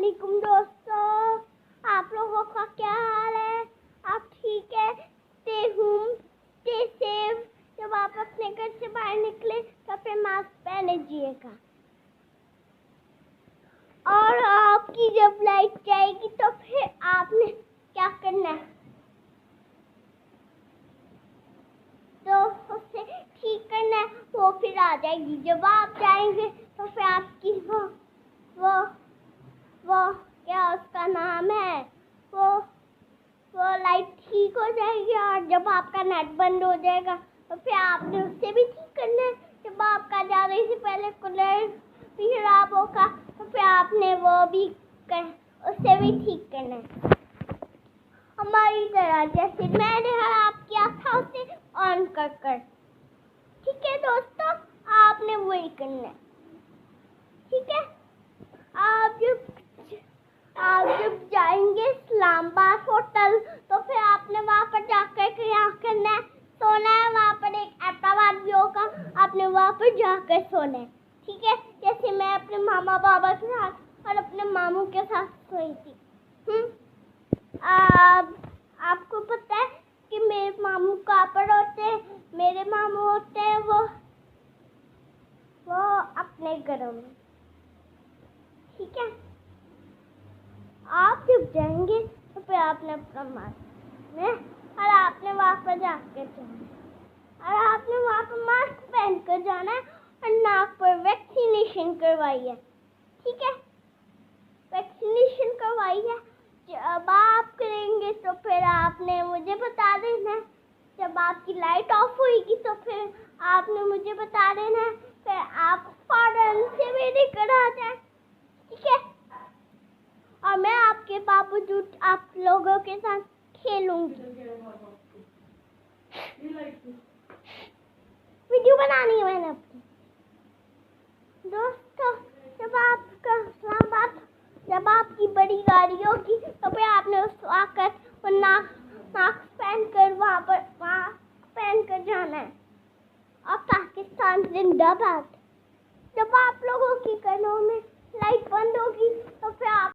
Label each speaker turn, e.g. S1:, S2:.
S1: वालेकुम दोस्तों, आप लोगों का क्या हाल है? आप ठीक है? Stay home, stay safe. जब आप अपने घर से बाहर निकले तो फिर मास्क पहन लीजिएगा। और आपकी जब लाइट जाएगी तो फिर आपने क्या करना है? तो उसे ठीक करना है, वो फिर आ जाएगी। जब आप जाएंगे तो फिर आपकी वो क्या उसका नाम है, वो लाइट ठीक हो जाएगी। और जब आपका नेट बंद हो जाएगा तो फिर आपने उससे भी ठीक करना है। जब आपका जाने से पहले कूलर भी खराब होगा तो फिर आपने उससे भी ठीक करना है। हमारी तरह जैसे मैंने खराब किया था उसे ऑन कर। ठीक है दोस्तों, आपने वही करना है। ठीक है, आप जब जाएंगे इस्लामाबाद होटल तो फिर आपने वहाँ पर जाकर क्या करना है? सोना है। वहाँ पर एक हैदराबाद भी होगा, आपने वहाँ पर जाकर सोना है। ठीक है, जैसे मैं अपने मामा बाबा के साथ और अपने मामू के साथ सोई थी। आपको पता है कि मेरे मामू कहाँ पर होते हैं? मेरे मामू होते हैं वो अपने घरों में। ठीक है, आप जब जाएंगे तो फिर आपने अपना मास्क और आपने वहाँ पर जाकर जाना है और आपने वहाँ पर मास्क पहन कर जाना है और नाक पर वैक्सीनेशन करवाई है। ठीक है, वैक्सीनेशन करवाई है। जब आप करेंगे तो फिर आपने मुझे बता देना है। जब आपकी लाइट ऑफ होगी तो फिर आपने मुझे बता देना है, फिर आप फौरन से मेरे घर आ जाए। ठीक है, और मैं आपके बावजूद आप लोगों के साथ खेलूंगी। वीडियो बनानी है मैंने अपनी। दोस्तों, जब आपकी बड़ी गाड़ी होगी तो फिर आपने उस आकर मास्क पहन कर वहाँ पहन कर जाना है। और पाकिस्तान जिंदाबाद। जब आप लोगों की घरों में लाइट बंद होगी तो फिर आप